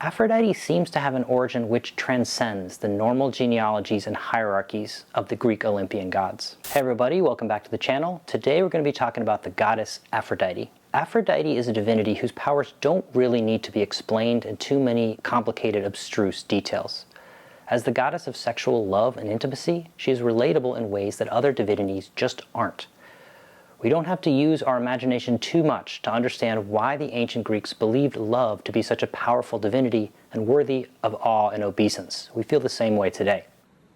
Aphrodite seems to have an origin which transcends the normal genealogies and hierarchies of the Greek Olympian gods. Hey everybody, welcome back to the channel. Today we're going to be talking about the goddess Aphrodite. Aphrodite is a divinity whose powers don't really need to be explained in too many complicated, abstruse details. As the goddess of sexual love and intimacy, she is relatable in ways that other divinities just aren't. We don't have to use our imagination too much to understand why the ancient Greeks believed love to be such a powerful divinity and worthy of awe and obeisance. We feel the same way today.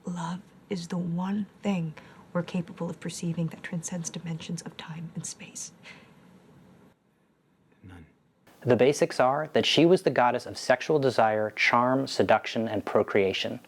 Love is the one thing we're capable of perceiving that transcends dimensions of time and space. None. The basics are that she was the goddess of sexual desire, charm, seduction, and procreation.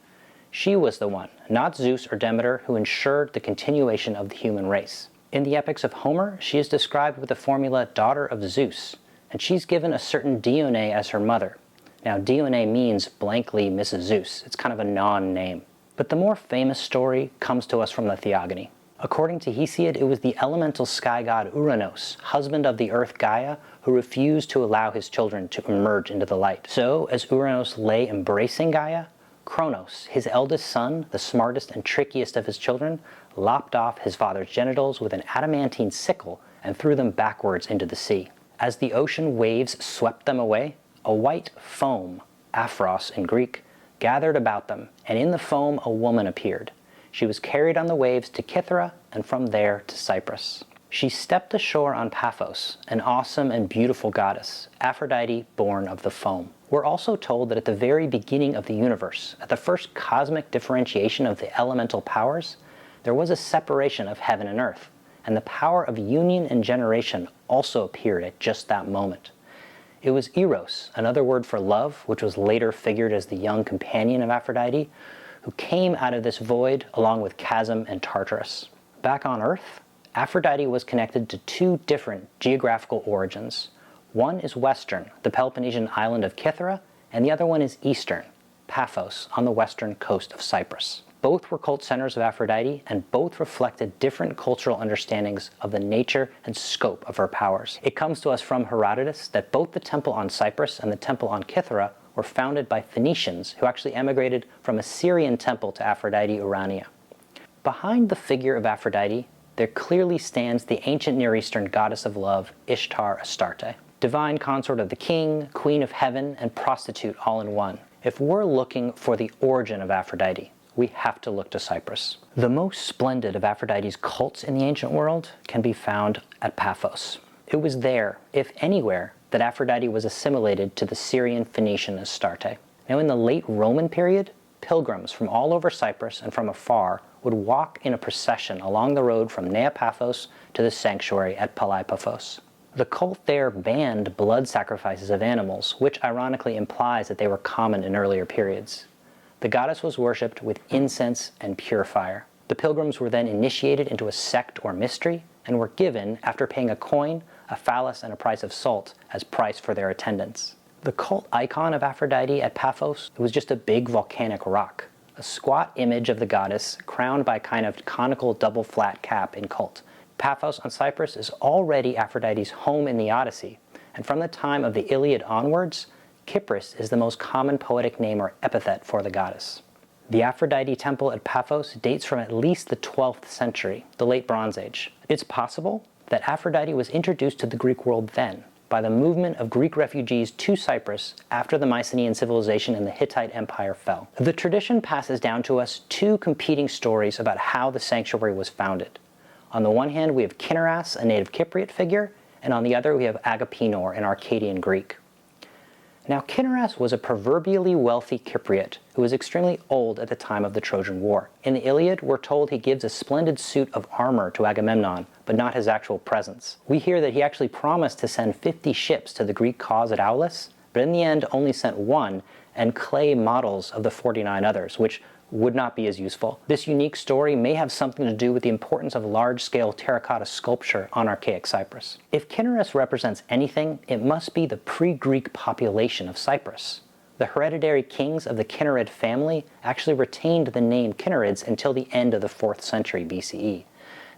She was the one, not Zeus or Demeter, who ensured the continuation of the human race. In the epics of Homer, she is described with the formula daughter of Zeus, and she's given a certain Dione as her mother. Now, Dione means blankly Mrs. Zeus. It's kind of a non-name. But the more famous story comes to us from the Theogony. According to Hesiod, it was the elemental sky god Ouranos, husband of the earth Gaia, who refused to allow his children to emerge into the light. So, as Ouranos lay embracing Gaia, Kronos, his eldest son, the smartest and trickiest of his children, lopped off his father's genitals with an adamantine sickle and threw them backwards into the sea. As the ocean waves swept them away, a white foam, Aphros in Greek, gathered about them, and in the foam a woman appeared. She was carried on the waves to Cythera and from there to Cyprus. She stepped ashore on Paphos, an awesome and beautiful goddess, Aphrodite born of the foam. We're also told that at the very beginning of the universe, at the first cosmic differentiation of the elemental powers, there was a separation of heaven and earth, and the power of union and generation also appeared at just that moment. It was Eros, another word for love, which was later figured as the young companion of Aphrodite, who came out of this void along with Chasm and Tartarus. Back on Earth, Aphrodite was connected to two different geographical origins. One is western, the Peloponnesian island of Cythera, and the other one is eastern, Paphos, on the western coast of Cyprus. Both were cult centers of Aphrodite, and both reflected different cultural understandings of the nature and scope of her powers. It comes to us from Herodotus that both the temple on Cyprus and the temple on Cythera were founded by Phoenicians who actually emigrated from a Syrian temple to Aphrodite Ourania. Behind the figure of Aphrodite, there clearly stands the ancient Near Eastern goddess of love, Ishtar Astarte, divine consort of the king, queen of heaven, and prostitute all in one. If we're looking for the origin of Aphrodite, we have to look to Cyprus. The most splendid of Aphrodite's cults in the ancient world can be found at Paphos. It was there, if anywhere, that Aphrodite was assimilated to the Syrian Phoenician Astarte. Now in the late Roman period, pilgrims from all over Cyprus and from afar would walk in a procession along the road from Nea Paphos to the sanctuary at Paphos. The cult there banned blood sacrifices of animals, which ironically implies that they were common in earlier periods. The goddess was worshipped with incense and pure fire. The pilgrims were then initiated into a sect or mystery and were given, after paying a coin, a phallus, and a price of salt as price for their attendance. The cult icon of Aphrodite at Paphos was just a big volcanic rock, a squat image of the goddess crowned by a kind of conical double flat cap in cult. Paphos on Cyprus is already Aphrodite's home in the Odyssey, and from the time of the Iliad onwards, Cyprus is the most common poetic name or epithet for the goddess. The Aphrodite temple at Paphos dates from at least the 12th century, the late Bronze Age. It's possible that Aphrodite was introduced to the Greek world then, by the movement of Greek refugees to Cyprus after the Mycenaean civilization and the Hittite Empire fell. The tradition passes down to us two competing stories about how the sanctuary was founded. On the one hand, we have Cinyras, a native Cypriot figure, and on the other we have Agapenor in Arcadian Greek. Now, Cinyras was a proverbially wealthy Cypriot who was extremely old at the time of the Trojan War. In the Iliad, we're told he gives a splendid suit of armor to Agamemnon, but not his actual presence. We hear that he actually promised to send 50 ships to the Greek cause at Aulis, but in the end only sent one, and clay models of the 49 others, which would not be as useful. This unique story may have something to do with the importance of large-scale terracotta sculpture on archaic Cyprus. If Cinyras represents anything, it must be the pre-Greek population of Cyprus. The hereditary kings of the Kinnarid family actually retained the name Kinnarids until the end of the 4th century BCE.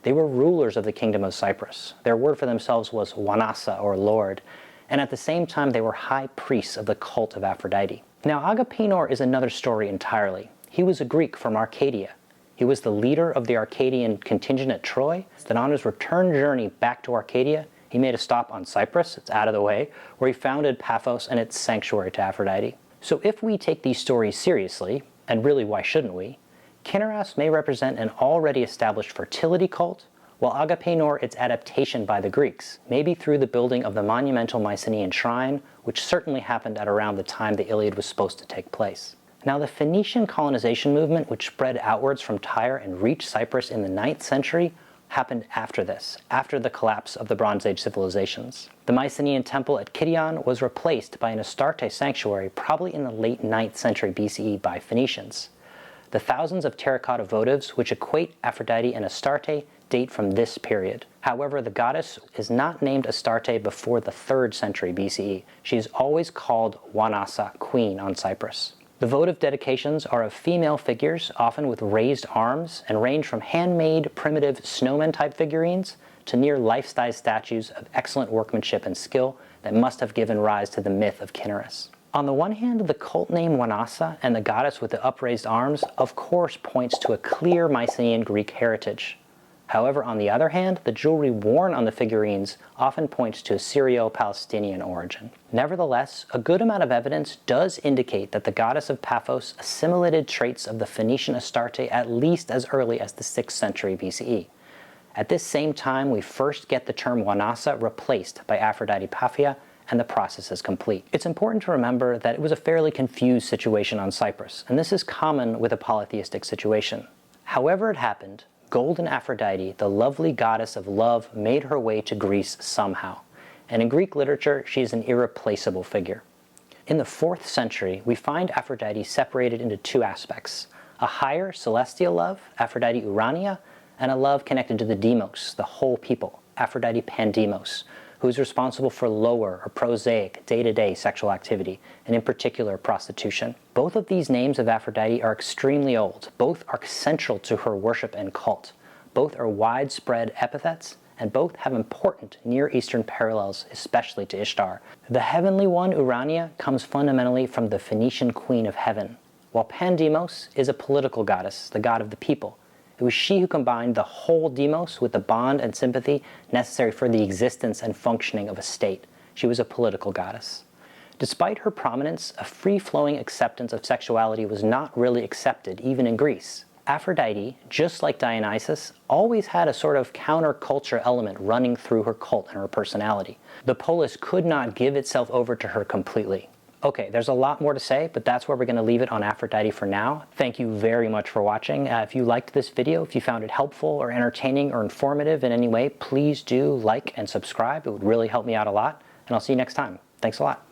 They were rulers of the kingdom of Cyprus. Their word for themselves was Wanasa, or Lord, and at the same time they were high priests of the cult of Aphrodite. Now, Agapenor is another story entirely. He was a Greek from Arcadia. He was the leader of the Arcadian contingent at Troy. Then on his return journey back to Arcadia, he made a stop on Cyprus, it's out of the way, where he founded Paphos and its sanctuary to Aphrodite. So if we take these stories seriously, and really why shouldn't we, Cinyras may represent an already established fertility cult, while Agapenor its adaptation by the Greeks, maybe through the building of the monumental Mycenaean shrine, which certainly happened at around the time the Iliad was supposed to take place. Now, the Phoenician colonization movement, which spread outwards from Tyre and reached Cyprus in the 9th century, happened after this, after the collapse of the Bronze Age civilizations. The Mycenaean temple at Kition was replaced by an Astarte sanctuary probably in the late 9th century BCE by Phoenicians. The thousands of terracotta votives which equate Aphrodite and Astarte date from this period. However, the goddess is not named Astarte before the 3rd century BCE. She is always called Ourania, queen on Cyprus. The votive dedications are of female figures, often with raised arms, and range from handmade, primitive snowman-type figurines to near life-size statues of excellent workmanship and skill that must have given rise to the myth of Cinyras. On the one hand, the cult name Ourania and the goddess with the upraised arms of course points to a clear Mycenaean Greek heritage. However, on the other hand, the jewelry worn on the figurines often points to a Syrio-Palestinian origin. Nevertheless, a good amount of evidence does indicate that the goddess of Paphos assimilated traits of the Phoenician Astarte at least as early as the 6th century BCE. At this same time, we first get the term Ourania replaced by Aphrodite Paphia, and the process is complete. It's important to remember that it was a fairly confused situation on Cyprus, and this is common with a polytheistic situation. However it happened, golden Aphrodite, the lovely goddess of love, made her way to Greece somehow, and in Greek literature she is an irreplaceable figure. In the 4th century, we find Aphrodite separated into two aspects: a higher celestial love, Aphrodite Ourania, and a love connected to the demos, the whole people, Aphrodite Pandemos, who is responsible for lower or prosaic day-to-day sexual activity, and in particular prostitution. Both of these names of Aphrodite are extremely old. Both are central to her worship and cult. Both are widespread epithets, and both have important Near Eastern parallels, especially to Ishtar. The heavenly one, Ourania, comes fundamentally from the Phoenician queen of heaven, while Pandemos is a political goddess, the god of the people. It was she who combined the whole demos with the bond and sympathy necessary for the existence and functioning of a state. She was a political goddess. Despite her prominence, a free-flowing acceptance of sexuality was not really accepted, even in Greece. Aphrodite, just like Dionysus, always had a sort of counterculture element running through her cult and her personality. The polis could not give itself over to her completely. Okay, there's a lot more to say, but that's where we're going to leave it on Aphrodite for now. Thank you very much for watching. If you liked this video, if you found it helpful or entertaining or informative in any way, please do like and subscribe. It would really help me out a lot, and I'll see you next time. Thanks a lot.